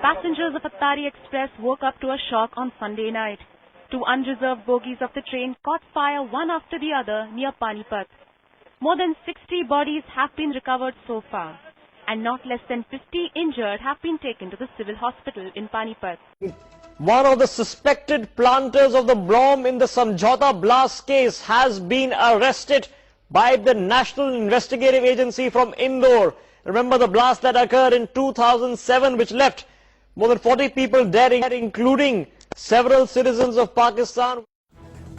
Passengers of Attari Express woke up to a shock on Sunday night. Two unreserved bogies of the train caught fire one after the other near Panipat. More than 60 bodies have been recovered so far, and not less than 50 injured have been taken to the civil hospital in Panipat. One of the suspected planters of the bomb in the Samjhauta blast case has been arrested by the National Investigative Agency from Indore. Remember the blast that occurred in 2007 which left more than 40 people dead, including several citizens of Pakistan.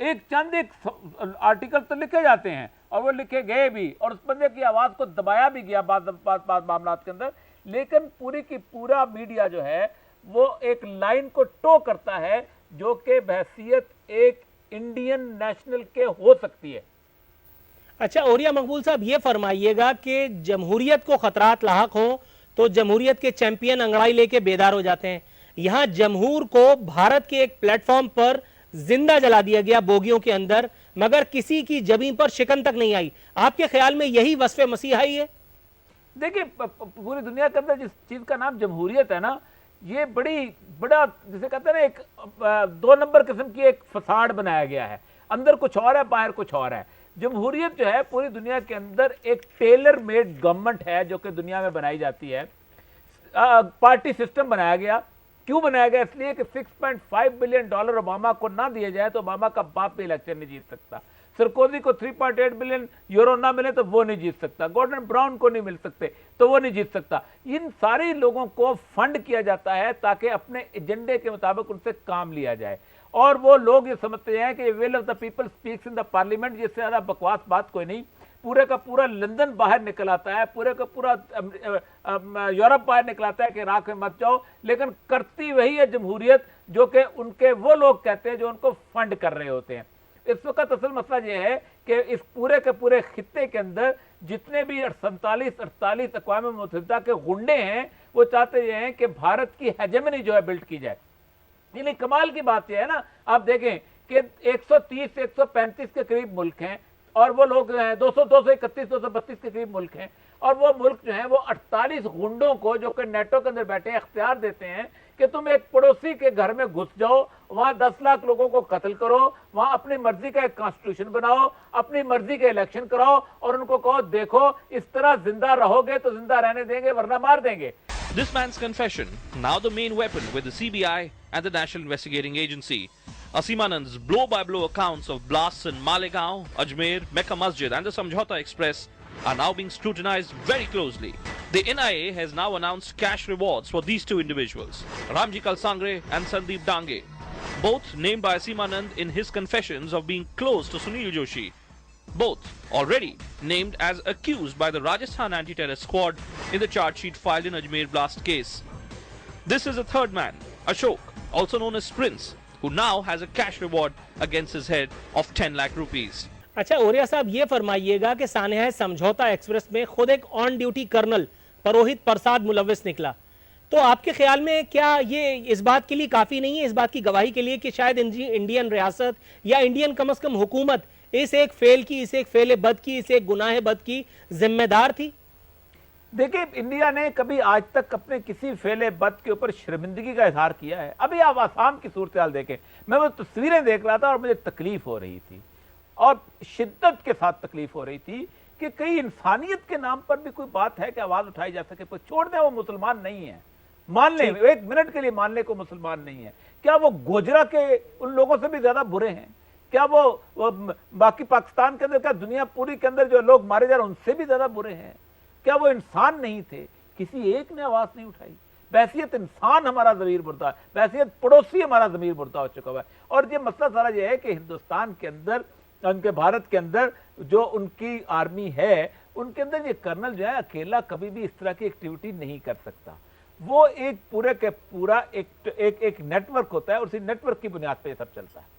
ایک چند ایک article تو لکھے جاتے ہیں اور وہ لکھے گئے بھی اور اس بندے کی آواز کو دبایا بھی گیا بعض معاملات کے اندر، لیکن پوری کی پورا میڈیا جو ہے وہ ایک لائن کو ٹو کرتا ہے جو کہ بحیثیت ایک انڈین نیشنل کے ہو سکتی ہے۔ اچھا اوریہ مقبول صاحب یہ فرمائیے گا کہ جمہوریت کو خطرات لاحق ہوں تو جمہوریت کے چیمپئن انگڑائی لے کے بیدار ہو جاتے ہیں، یہاں جمہور کو بھارت کے ایک پلیٹ فارم پر زندہ جلا دیا گیا بوگیوں کے اندر، مگر کسی کی جبیں پر شکن تک نہیں آئی۔ آپ کے خیال میں یہی وصف مسیحائی ہے؟ دیکھیں پوری دنیا کے اندر جس چیز کا نام جمہوریت ہے نا، یہ بڑا جسے کہتے ہیں نا ایک 2 نمبر قسم کی ایک فساد بنایا گیا ہے، اندر کچھ اور ہے باہر کچھ اور ہے۔ جمہوریت جو ہے پوری دنیا کے اندر ایک ٹیلر میڈ گورنمنٹ ہے جو کہ دنیا میں بنائی جاتی ہے۔ پارٹی سسٹم بنایا گیا، کیوں بنایا گیا؟ اس لیے کہ $6.5 بلین اوباما کو نہ دیے جائے تو اوباما کا باپ بھی الیکشن نہیں جیت سکتا، سرکوزی کو 3.8 بلین یورو نہ ملے تو وہ نہیں جیت سکتا، گورڈن براؤن کو نہیں مل سکتے تو وہ نہیں جیت سکتا۔ ان سارے لوگوں کو فنڈ کیا جاتا ہے تاکہ اپنے ایجنڈے کے مطابق ان سے کام لیا جائے، اور وہ لوگ یہ سمجھتے ہیں کہ will of the people speaks in the parliament, جس سے زیادہ بکواس بات کوئی نہیں۔ پورے کا پورا لندن باہر نکل آتا ہے، پورے کا پورا یورپ باہر نکل آتا ہے کہ عراق میں مت جاؤ، لیکن کرتی وہی ہے جمہوریت جو کہ ان کے وہ لوگ کہتے ہیں جو ان کو فنڈ کر رہے ہوتے ہیں۔ اس وقت اصل مسئلہ یہ ہے کہ اس پورے کے پورے خطے کے اندر جتنے بھی 48 اقوام متحدہ کے غنڈے ہیں وہ چاہتے یہ ہیں کہ بھارت کی ہیجمنی جو ہے بلڈ کی جائے۔ یعنی کمال کی بات یہ ہے نا، آپ دیکھیں کہ 130 سے 135 کے قریب ملک ہیں اور وہ لوگ جو ہیں 231 232 کے قریب ملک ہیں، اور وہ ملک جو ہیں وہ 48 غنڈوں کو جو کہ نیٹو کے اندر بیٹھے اختیار دیتے ہیں کہ تم ایک پڑوسی کے گھر میں گھس جاؤ، وہاں 10 لاکھ لوگوں کو قتل کرو، وہاں اپنی مرضی کا ایک کانسٹیٹیوشن بناؤ، اپنی مرضی کے الیکشن کراؤ، اور ان کو کہو دیکھو اس طرح زندہ رہو گے تو زندہ رہنے دیں گے ورنہ مار دیں گے۔ This man's confession, now the main weapon with the CBI and the National Investigating Agency. Asim Anand's blow-by-blow accounts of blasts in Malegaon, Ajmer, Mecca Masjid and the Samjhauta Express are now being scrutinized very closely. The NIA has now announced cash rewards for these two individuals, Ramji Kalsangre and Sandeep Dange, both named by Asim Anand in his confessions of being close to Sunil Joshi. Both already named as accused by the Rajasthan Anti-Terror Squad in the charge sheet filed in Ajmer blast case. This is a third man, Ashok, also known as Prince, who now has a cash reward against his head of 10 lakh rupees. اچھا اوریہ صاحب یہ فرمائیے گا کہ سانحہ سمجھوتا express میں خود ایک آن duty colonel پروہت پرساد ملوث نکلا، تو آپ کے خیال میں کیا یہ اس بات کے لیے کافی نہیں ہے، اس بات کی گواہی کے لیے کہ شاید انڈین ریاست یا انڈین کم از کم حکومت اس ایک فعل کی، اس ایک فعل بد کی، اس ایک گناہ بد کی ذمہ دار تھی؟ دیکھیں انڈیا نے کبھی آج تک اپنے کسی فعل بد کے اوپر شرمندگی کا اظہار کیا ہے؟ ابھی آپ آسام کی صورتحال دیکھیں، میں وہ تصویریں دیکھ رہا تھا اور مجھے تکلیف ہو رہی تھی، اور شدت کے ساتھ تکلیف ہو رہی تھی کہ کئی انسانیت کے نام پر بھی کوئی بات ہے کہ آواز اٹھائی جا سکے۔ چھوڑ دیں وہ مسلمان نہیں ہیں، مان لیں ایک منٹ کے لیے مان لیں کو مسلمان نہیں ہے، کیا وہ گوجرا کے ان لوگوں سے بھی زیادہ برے ہیں؟ کیا وہ باقی پاکستان کے اندر، کیا دنیا پوری کے اندر جو لوگ مارے جا رہے ہیں ان سے بھی زیادہ برے ہیں؟ کیا وہ انسان نہیں تھے؟ کسی ایک نے آواز نہیں اٹھائی؟ بحیثیت انسان ہمارا ضمیر مردہ ہے، بحیثیت پڑوسی ہمارا ضمیر مردہ ہو چکا ہوا ہے۔ اور یہ مسئلہ سارا یہ ہے کہ ہندوستان کے اندر، ان کے بھارت کے اندر جو ان کی آرمی ہے، ان کے اندر یہ کرنل جو ہے اکیلا کبھی بھی اس طرح کی ایکٹیویٹی نہیں کر سکتا، وہ ایک پورے کے پورا ایک نیٹ ورک ہوتا ہے، اور اسی نیٹ ورک کی بنیاد پہ یہ سب چلتا ہے۔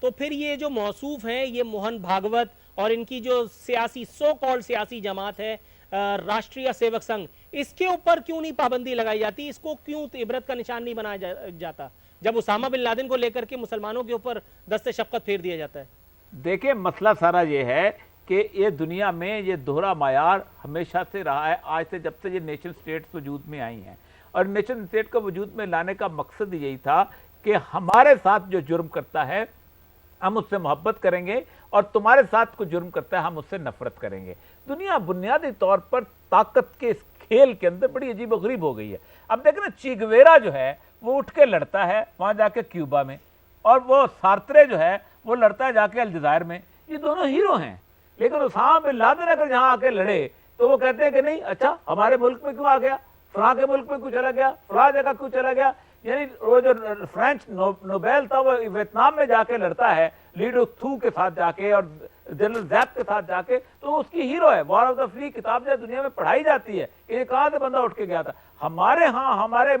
تو پھر یہ جو موصوف ہیں یہ موہن بھاگوت اور ان کی جو سیاسی سو کالڈ سیاسی جماعت ہے راشٹریہ سیوک سنگھ، اس کے اوپر کیوں نہیں پابندی لگائی جاتی؟ اس کو کیوں عبرت کا نشان نہیں بنایا جاتا جب اسامہ بن لادن کو لے کر کے مسلمانوں کے اوپر دست شفقت پھیر دیا جاتا ہے؟ دیکھیں مسئلہ سارا یہ ہے کہ یہ دنیا میں یہ دوہرا معیار ہمیشہ سے رہا ہے، آج سے جب سے یہ نیشن سٹیٹس وجود میں آئی ہیں، اور نیشن سٹیٹ کو وجود میں لانے کا مقصد یہی تھا کہ ہمارے ساتھ جو جرم کرتا ہے ہم اس سے محبت کریں گے، اور تمہارے ساتھ کو جرم کرتا ہے ہم اس سے نفرت کریں گے۔ دنیا بنیادی طور پر طاقت کے اس کھیل کے اندر بڑی عجیب و غریب ہو گئی ہے۔ اب دیکھیں نا، چی گویرا جو ہے وہ اٹھ کے لڑتا ہے وہاں جا کے کیوبا میں، اور وہ سارترے جو ہے وہ لڑتا ہے جا کے الجزائر میں، یہ دونوں ہیرو ہیں۔ لیکن اسامہ بن لادن اگر جہاں آ کے لڑے تو وہ کہتے ہیں کہ نہیں، اچھا ہمارے ملک میں کیوں آ گیا، فلاں کے ملک میں کیوں چلا گیا، فلاں جگہ کیوں چلا گیا۔ یعنی وہ جو فرینچ نوبیل تھا وہ ویتنام میں جا کے لڑتا ہے لیڈو تھو کے ساتھ جا کے اور جنرل زیپ کے ساتھ جا کے، تو اس کی ہیرو ہے۔ وار آف دا فری کتاب جو دنیا میں پڑھائی جاتی ہے، یہ کہاں سے بندہ اٹھ کے گیا تھا؟ ہمارے ہاں، ہمارے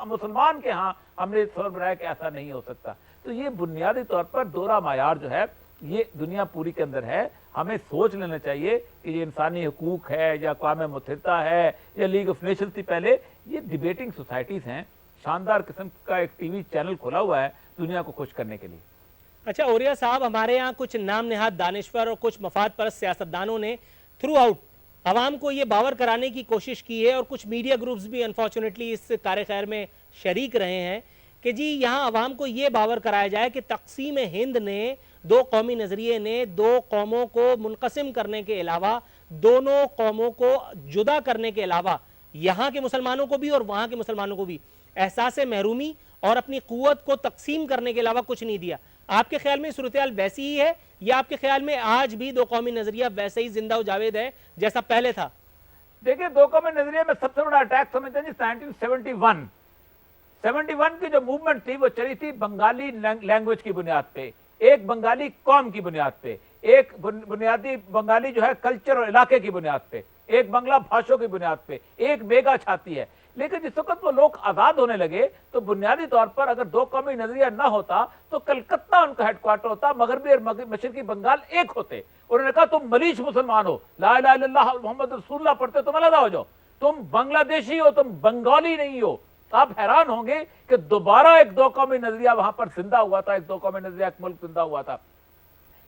مسلمان کے ہاں ہم نے سور بنایا کہ ایسا نہیں ہو سکتا۔ تو یہ بنیادی طور پر دوہرا معیار جو ہے یہ دنیا پوری کے اندر ہے۔ ہمیں سوچ لینا چاہیے کہ یہ انسانی حقوق ہے یا اقوام متحدہ ہے یا لیگ آف نیشنز تھی پہلے، یہ ڈیبیٹنگ سوسائٹیز ہیں۔ شاندار قسم کا ایک ٹی وی چینل کھولا ہوا ہے دنیا کو خوش کرنے کے لیے۔ اچھا اوریہ صاحب، ہمارے یہاں کچھ نام نہاد دانشور اور کچھ مفاد پرست سیاستدانوں نے تھرو آؤٹ عوام کو یہ باور کرانے کی کوشش کی ہے، اور کچھ میڈیا گروپس بھی انفارچونیٹلی اس کار خیر میں شریک رہے ہیں کہ جی یہاں عوام کو یہ باور کرایا جائے کہ تقسیم ہند نے، دو قومی نظریے نے دو قوموں کو منقسم کرنے کے علاوہ، دونوں قوموں کو جدا کرنے کے علاوہ یہاں کے مسلمانوں کو بھی اور وہاں کے مسلمانوں کو بھی احساس محرومی اور اپنی قوت کو تقسیم کرنے کے علاوہ کچھ نہیں دیا۔ آپ کے خیال میں صورتحال ویسی ہی ہے یا آپ کے خیال میں آج بھی دو قومی نظریہ ویسے ہی زندہ و جاوید ہے جیسا پہلے تھا؟ دیکھیں، دو قومی نظریے میں سب سے بڑا اٹیک سمجھتے ہیں 1971 کی جو موومنٹ تھی وہ چلی تھی بنگالی لینگویج کی بنیاد پہ، ایک بنگالی قوم کی بنیاد پہ، ایک بنیادی بنگالی جو ہے کلچر اور علاقے کی بنیاد پہ، ایک بنگلہ بھاشوں کی بنیاد پہ، ایک میگا چھاتی ہے۔ لیکن جس وقت وہ لوگ آزاد ہونے لگے تو بنیادی طور پر اگر دو قومی نظریہ نہ ہوتا تو کلکتہ ان کا ہیڈ کوارٹر ہوتا، مغربی اور مشرقی بنگال ایک ہوتے۔ انہوں نے کہا تم ملیش مسلمان ہو، لا الہ الا اللہ محمد رسول اللہ پڑھتے تم علیحدہ ہو جاؤ، تم بنگلہ دیشی ہو، تم بنگالی نہیں ہو۔ آپ حیران ہوں گے کہ دوبارہ ایک دو قومی نظریہ وہاں پر زندہ ہوا تھا، ایک دو قومی نظریہ ایک ملک زندہ ہوا تھا۔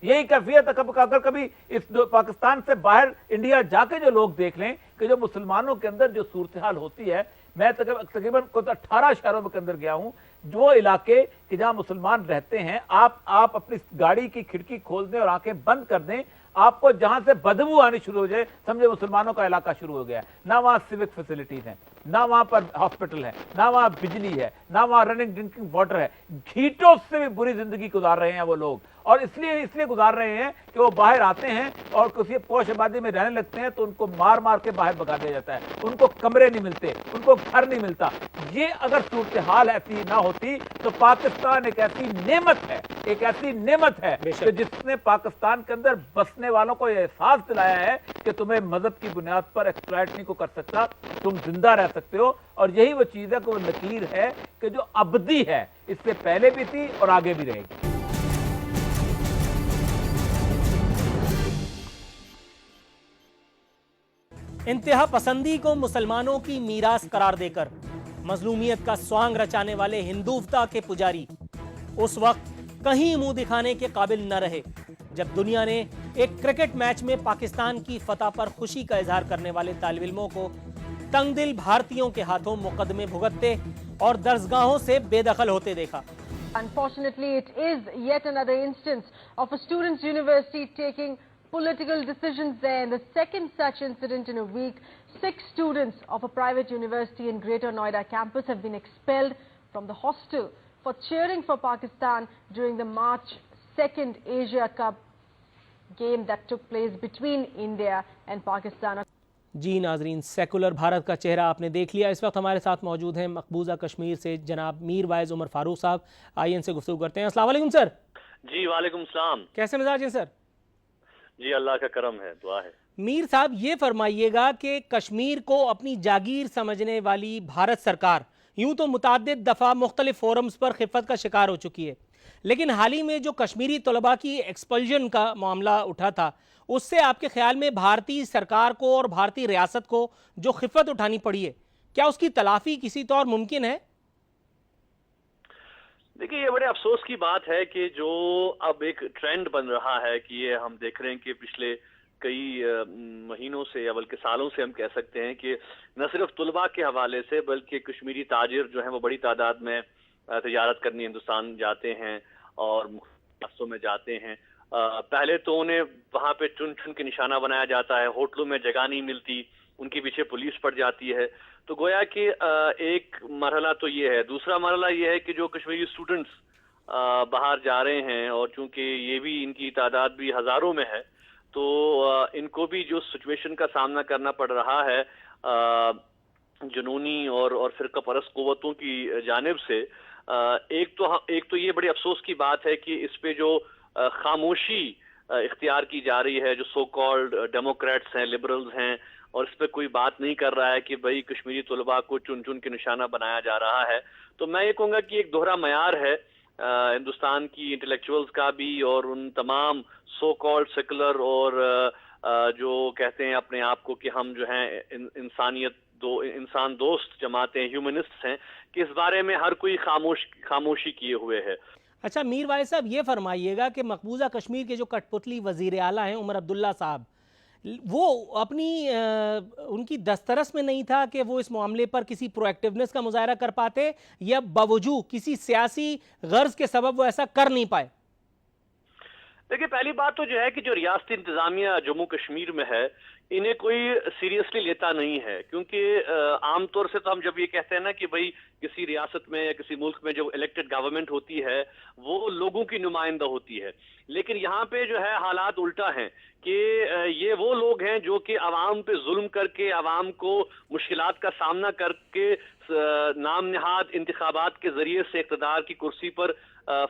یہی کیفیت اگر کبھی اس پاکستان سے باہر انڈیا جا کے جو لوگ دیکھ لیں کہ جو مسلمانوں کے اندر جو صورتحال ہوتی ہے، میں تقریباً 18 شہروں کے اندر گیا ہوں، جو علاقے کہ جہاں مسلمان رہتے ہیں، آپ اپنی گاڑی کی کھڑکی کھول دیں اور آنکھیں بند کر دیں، آپ کو جہاں سے بدبو آنی شروع ہو جائے سمجھے مسلمانوں کا علاقہ شروع ہو گیا ہے۔ نہ وہاں سیوک فیسلٹیز ہیں، نہ وہاں پر ہاسپٹل ہے، نہ وہاں بجلی ہے، نہ وہاں رننگ ڈرنکنگ واٹر ہے۔ گھیٹوں سے بھی بری زندگی گزار رہے ہیں وہ لوگ، اور اس لیے گزار رہے ہیں کہ وہ باہر آتے ہیں اور کسی پوش آبادی میں رہنے لگتے ہیں تو ان کو مار مار کے باہر بھگا دیا جاتا ہے، ان کو کمرے نہیں ملتے، ان کو گھر نہیں ملتا۔ یہ اگر صورتحال ایسی نہ ہوتی تو پاکستان ایک ایسی نعمت ہے کہ جس نے پاکستان کے اندر بسنے والوں کو یہ احساس دلایا ہے کہ تمہیں مذہب کی بنیاد پر ایکسپلائٹ نہیں کو کر سکتا، تم زندہ رہ سکتے ہو۔ اور یہی وہ چیز ہے کہ وہ لکیر ہے کہ جو ابدی ہے، اس سے پہلے بھی تھی اور آگے بھی رہے گی۔ انتہا پسندی کو مسلمانوں کی میراث قرار دے کر مظلومیت کا سوانگ رچانے والے ہندوفتا کے پجاری اس وقت کہیں منہ دکھانے کے قابل نہ رہے جب دنیا نے ایک کرکٹ میچ میں پاکستان کی فتح پر خوشی کا اظہار کرنے والے طالب علموں کو تنگ دل بھارتیوں کے ہاتھوں مقدمے بھگتتے اور درسگاہوں سے بے دخل ہوتے دیکھا۔ Unfortunately, it is yet another instance of a students' university taking political decisions there. In the second such incident in a week, 6 students of a private university in Greater Noida campus have been expelled from the hostel for cheering for Pakistan during the March 2nd Asia Cup game that took place between India and Pakistan. جی ناظرین، secular Bharat کا چہرہ آپ نے دیکھ لیا۔ اس وقت ہمارے ساتھ موجود ہیں مقبوضہ کشمیر سے جناب میر وائز عمر فاروق صاحب، آئیے ان سے گفتگو کرتے ہیں۔ السلام علیکم سر۔ جی وعلیکم السلام۔ کیسے مزاج ہیں سر؟ جی اللہ کا کرم ہے، دعا ہے۔ میر صاحب یہ فرمائیے گا کہ کشمیر کو اپنی جاگیر سمجھنے والی بھارت سرکار یوں تو متعدد دفعہ مختلف فورمز پر خفت کا شکار ہو چکی ہے، لیکن حال ہی میں جو کشمیری طلباء کی ایکسپلژن کا معاملہ اٹھا تھا اس سے آپ کے خیال میں بھارتی سرکار کو اور بھارتی ریاست کو جو خفت اٹھانی پڑی ہے کیا اس کی تلافی کسی طور ممکن ہے؟ دیکھیے یہ بڑے افسوس کی بات ہے کہ جو اب ایک ٹرینڈ بن رہا ہے کہ یہ ہم دیکھ رہے ہیں کہ پچھلے کئی مہینوں سے یا بلکہ سالوں سے ہم کہہ سکتے ہیں کہ نہ صرف طلباء کے حوالے سے بلکہ کشمیری تاجر جو ہیں وہ بڑی تعداد میں تجارت کرنے ہندوستان جاتے ہیں اور مختلف راستوں میں جاتے ہیں. پہلے تو انہیں وہاں پہ چن چن کے نشانہ بنایا جاتا ہے, ہوٹلوں میں جگہ نہیں ملتی, ان کے پیچھے پولیس پڑ جاتی ہے. تو گویا کہ ایک مرحلہ تو یہ ہے. دوسرا مرحلہ یہ ہے کہ جو کشمیری اسٹوڈنٹس باہر جا رہے ہیں اور چونکہ یہ بھی ان کی تعداد بھی ہزاروں میں ہے تو ان کو بھی جو سچویشن کا سامنا کرنا پڑ رہا ہے جنونی اور فرقہ پرست قوتوں کی جانب سے, ایک تو یہ بڑی افسوس کی بات ہے کہ اس پہ جو خاموشی اختیار کی جا رہی ہے, جو سو کالڈ ڈیموکریٹس ہیں, لبرلز ہیں, اور اس پہ کوئی بات نہیں کر رہا ہے کہ بھئی کشمیری طلباء کو چن چن کے نشانہ بنایا جا رہا ہے. تو میں یہ کہوں گا کہ ایک دوہرا معیار ہے ہندوستان کی انٹلیکچوئلز کا بھی اور ان تمام سو کالڈ سیکولر اور جو کہتے ہیں اپنے آپ کو کہ ہم جو ہیں انسان دوست جماعتیں, ہیومنسٹس ہیں, کہ اس بارے میں ہر کوئی خاموشی کیے ہوئے ہے. اچھا میر وائز صاحب یہ فرمائیے گا کہ مقبوضہ کشمیر کے جو کٹ پتلی وزیر اعلیٰ ہیں عمر عبداللہ صاحب, وہ اپنی ان کی دسترس میں نہیں تھا کہ وہ اس معاملے پر کسی پرو ایکٹیونیس کا مظاہرہ کر پاتے, یا باوجود کسی سیاسی غرض کے سبب وہ ایسا کر نہیں پائے؟ دیکھیں پہلی بات تو جو ہے کہ جو ریاستی انتظامیہ جموں کشمیر میں ہے انہیں کوئی سیریسلی لیتا نہیں ہے, کیونکہ عام طور سے تو ہم جب یہ کہتے ہیں نا کہ بھئی کسی ریاست میں یا کسی ملک میں جو الیکٹڈ گورنمنٹ ہوتی ہے وہ لوگوں کی نمائندہ ہوتی ہے, لیکن یہاں پہ جو ہے حالات الٹا ہیں کہ یہ وہ لوگ ہیں جو کہ عوام پہ ظلم کر کے عوام کو مشکلات کا سامنا کر کے نام نہاد انتخابات کے ذریعے سے اقتدار کی کرسی پر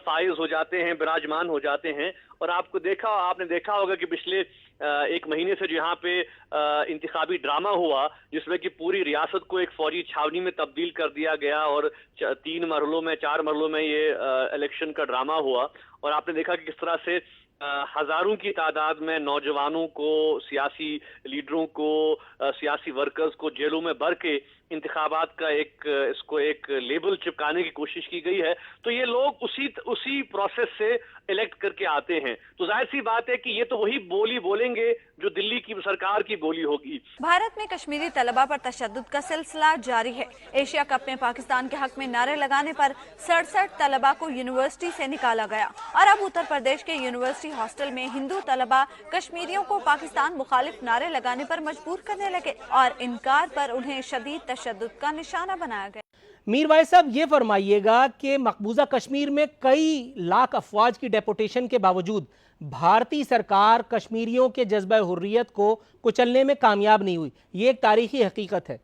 فائز ہو جاتے ہیں, براجمان ہو جاتے ہیں. اور آپ نے دیکھا ہوگا کہ پچھلے ایک مہینے سے جو یہاں پہ انتخابی ڈرامہ ہوا جس میں کہ پوری ریاست کو ایک فوجی چھاونی میں تبدیل کر دیا گیا اور 4 مرحلوں میں یہ الیکشن کا ڈرامہ ہوا, اور آپ نے دیکھا کہ کس طرح سے ہزاروں کی تعداد میں نوجوانوں کو, سیاسی لیڈروں کو, سیاسی ورکرز کو جیلوں میں بھر کے انتخابات کا اس کو ایک لیبل چپکانے کی کوشش کی گئی ہے. تو یہ لوگ اسی پروسیس سے الیکٹ کر کے آتے ہیں, تو ظاہر سی بات ہے کہ یہ تو وہی بولی بولیں گے جو دلی کی سرکار کی بولی ہوگی. بھارت میں کشمیری طلباء پر تشدد کا سلسلہ جاری ہے. ایشیا کپ میں پاکستان کے حق میں نعرے لگانے پر 67 طلباء کو یونیورسٹی سے نکالا گیا, اور اب اتر پردیش کے یونیورسٹی ہاسٹل میں ہندو طلباء کشمیریوں کو پاکستان مخالف نعرے لگانے پر مجبور کرنے لگے, اور انکار پر انہیں شدید تشدد کا نشانہ بنایا گیا. میر وائز صاحب یہ فرمائیے گا کہ مقبوضہ کشمیر میں کئی لاکھ افواج کی ڈیپوٹیشن کے باوجود بھارتی سرکار کشمیریوں کے جذبہ حریت کو کچلنے میں کامیاب نہیں ہوئی, یہ ایک تاریخی حقیقت ہے.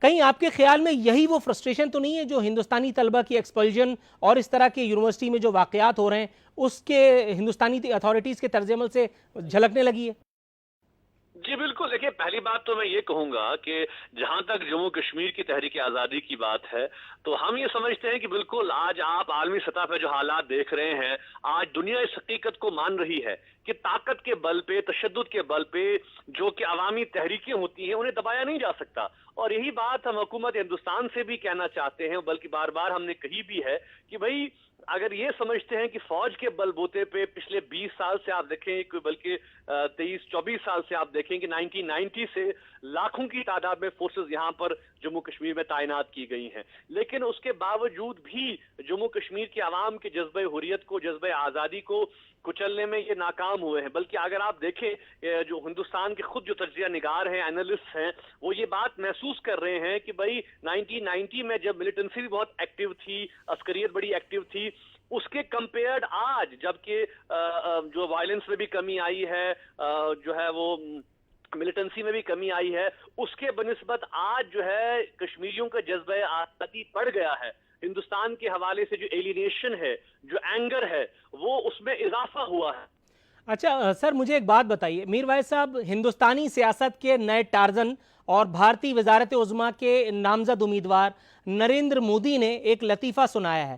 کہیں آپ کے خیال میں یہی وہ فرسٹریشن تو نہیں ہے جو ہندوستانی طلبہ کی ایکسپلژن اور اس طرح کے یونیورسٹی میں جو واقعات ہو رہے ہیں اس کے ہندوستانی اتھارٹیز کے طرز عمل سے جھلکنے لگی ہے؟ جی بالکل. دیکھیں پہلی بات تو میں یہ کہوں گا کہ جہاں تک جموں کشمیر کی تحریک آزادی کی بات ہے تو ہم یہ سمجھتے ہیں کہ بالکل آج آپ عالمی سطح پہ جو حالات دیکھ رہے ہیں, آج دنیا اس حقیقت کو مان رہی ہے کہ طاقت کے بل پہ, تشدد کے بل پہ جو کہ عوامی تحریکیں ہوتی ہیں انہیں دبایا نہیں جا سکتا. اور یہی بات ہم حکومت ہندوستان سے بھی کہنا چاہتے ہیں, بلکہ بار بار ہم نے کہی بھی ہے کہ بھئی اگر یہ سمجھتے ہیں کہ فوج کے بل بوتے پہ پچھلے 20 سال سے آپ دیکھیں, بلکہ 23-24 سال سے آپ دیکھیں کہ 1990 سے لاکھوں کی تعداد میں فورسز یہاں پر جموں کشمیر میں تعینات کی گئی ہیں, لیکن اس کے باوجود بھی جموں کشمیر کے عوام کے جذبہ حریت کو, جذبہ آزادی کو کچلنے میں یہ ناکام ہوئے ہیں. بلکہ اگر آپ دیکھیں جو ہندوستان کے خود جو تجزیہ نگار ہیں, اینالسٹ ہیں, وہ یہ بات محسوس کر رہے ہیں کہ بھئی 1990 میں جب ملیٹنسی بھی بہت ایکٹیو تھی, عسکریت بڑی ایکٹیو تھی, اس کے کمپیئرڈ آج جبکہ جو وائلنس میں بھی کمی آئی ہے, جو ہے وہ ملیٹنسی میں بھی کمی آئی ہے, اس کے بنسبت آج جو ہے کشمیریوں کا جذبہ آزادی بڑھ گیا ہے. ہندوستان کے حوالے سے جو ایلینیشن ہے, جو اینگر ہے, وہ اس میں اضافہ ہوا ہے. اچھا سر مجھے ایک بات بتائیے, میر وائز صاحب ہندوستانی سیاست کے نئے ٹارزن اور بھارتی وزارت عظمیٰ کے نامزد امیدوار نریندر مودی نے ایک لطیفہ سنایا ہے.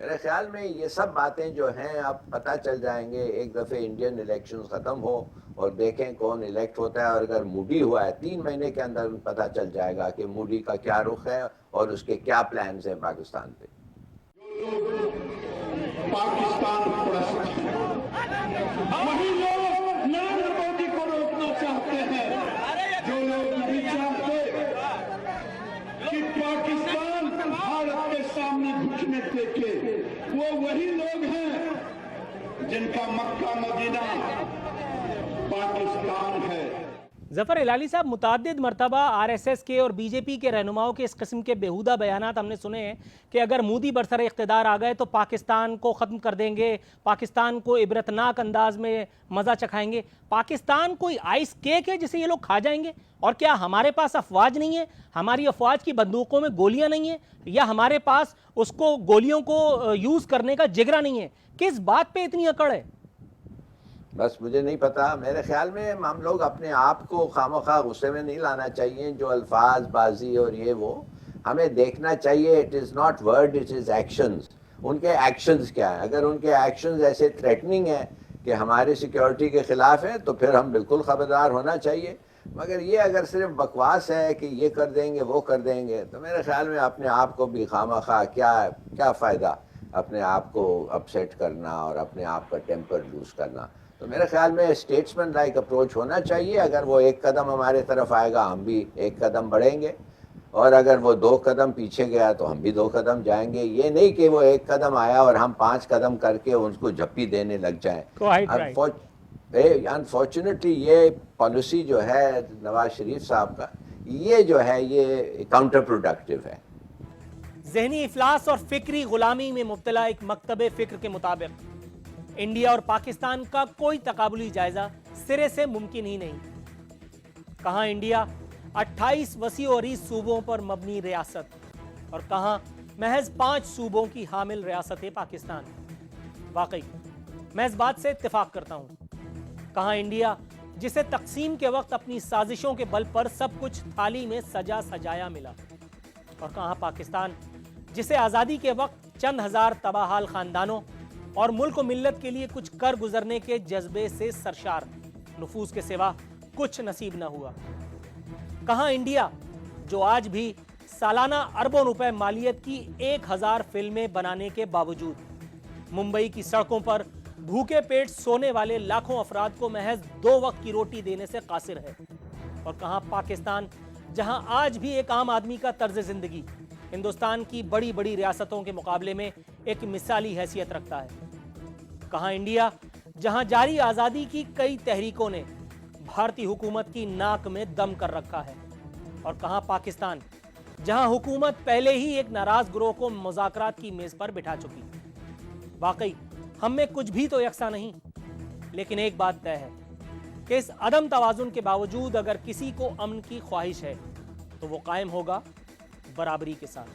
میرے خیال میں یہ سب باتیں جو ہیں اب پتہ چل جائیں گے ایک دفعہ انڈین الیکشن ختم ہو اور دیکھیں کون الیکٹ ہوتا ہے. اور اگر مودی ہوا ہے 3 مہینے کے اندر پتہ چل جائے گا کہ مودی کا کیا رخ ہے اور اس کے کیا پلانز ہیں پاکستان پہ. پاکستان وہی لوگ نریندر مودی کو روکنا چاہتے ہیں جو لوگ نہیں چاہتے کہ پاکستان بھارت کے سامنے گھٹنے ٹیکے. وہ وہی لوگ ہیں جن کا مکہ مدینہ پاکستان ہے. ظفر ہلالی صاحب، متعدد مرتبہ آر ایس ایس کے اور بی جے پی کے رہنماؤں کے اس قسم کے بیہودہ بیانات ہم نے سنے ہیں کہ اگر مودی برسر اقتدار آ گئے تو پاکستان کو ختم کر دیں گے، پاکستان کو عبرتناک انداز میں مزہ چکھائیں گے. پاکستان کوئی آئس کیک ہے جسے یہ لوگ کھا جائیں گے؟ اور کیا ہمارے پاس افواج نہیں ہے؟ ہماری افواج کی بندوقوں میں گولیاں نہیں ہیں؟ یا ہمارے پاس اس کو گولیوں کو یوز کرنے کا جگرا نہیں ہے؟ کس بات پہ اتنی اکڑ ہے؟ بس مجھے نہیں پتا. میرے خیال میں ہم لوگ اپنے آپ کو خواہ غصے میں نہیں لانا چاہیے. جو الفاظ بازی اور یہ وہ ہمیں دیکھنا چاہیے. It is not word, it is actions. ان کے ایکشنز کیا ہیں؟ اگر ان کے ایکشنز ایسے تھریٹننگ ہیں کہ ہماری سیکیورٹی کے خلاف ہیں تو پھر ہم بالکل خبردار ہونا چاہیے. مگر یہ اگر صرف بکواس ہے کہ یہ کر دیں گے وہ کر دیں گے تو میرے خیال میں اپنے آپ کو بھی خواہ کیا فائدہ اپنے آپ کو اپسیٹ کرنا اور اپنے آپ کا ٹیمپر لوز کرنا. تو میرے خیال میں اسٹیٹسمین لائک اپروچ ہونا چاہیے. اگر وہ 1 قدم ہمارے طرف آئے گا ہم بھی 1 قدم بڑھیں گے، اور اگر وہ 2 قدم پیچھے گیا تو ہم بھی 2 قدم جائیں گے. یہ نہیں کہ وہ 1 قدم آیا اور ہم 5 قدم کر کے ان کو جھپی دینے لگ جائیں. انفارچونیٹلی یہ پالیسی جو ہے نواز شریف صاحب کا، یہ جو ہے یہ کاؤنٹر پروڈکٹیو ہے. ذہنی افلاس اور فکری غلامی میں مبتلا ایک مکتب فکر کے مطابق انڈیا اور پاکستان کا کوئی تقابلی جائزہ سرے سے ممکن ہی نہیں. کہاں انڈیا 28 وسیع و عریض صوبوں پر مبنی ریاست، اور کہاں محض 5 صوبوں کی حامل ریاست پاکستان. واقعی میں اس بات سے اتفاق کرتا ہوں. کہاں انڈیا جسے تقسیم کے وقت اپنی سازشوں کے بل پر سب کچھ تھالی میں سجا سجایا ملا، اور کہاں پاکستان جسے آزادی کے وقت چند ہزار تباہال خاندانوں اور ملک و ملت کے لیے کچھ کر گزرنے کے جذبے سے سرشار نفوذ کے سوا کچھ نصیب نہ ہوا. کہاں انڈیا جو آج بھی سالانہ اربوں روپے مالیت کی 1000 فلمیں بنانے کے باوجود ممبئی کی سڑکوں پر بھوکے پیٹ سونے والے لاکھوں افراد کو محض 2 وقت کی روٹی دینے سے قاصر ہے. اور کہاں پاکستان جہاں آج بھی ایک عام آدمی کا طرز زندگی ہندوستان کی بڑی بڑی ریاستوں کے مقابلے میں ایک مثالی حیثیت رکھتا ہے. کہاں انڈیا جہاں جاری آزادی کی کئی تحریکوں نے بھارتی حکومت کی ناک میں دم کر رکھا ہے. اور کہاں پاکستان جہاں حکومت پہلے ہی ایک ناراض گروہ کو مذاکرات کی میز پر بٹھا چکی. واقعی ہم میں کچھ بھی تو یکساں نہیں، لیکن ایک بات طے ہے کہ اس عدم توازن کے باوجود اگر کسی کو امن کی خواہش ہے تو وہ قائم ہوگا برابری کے ساتھ.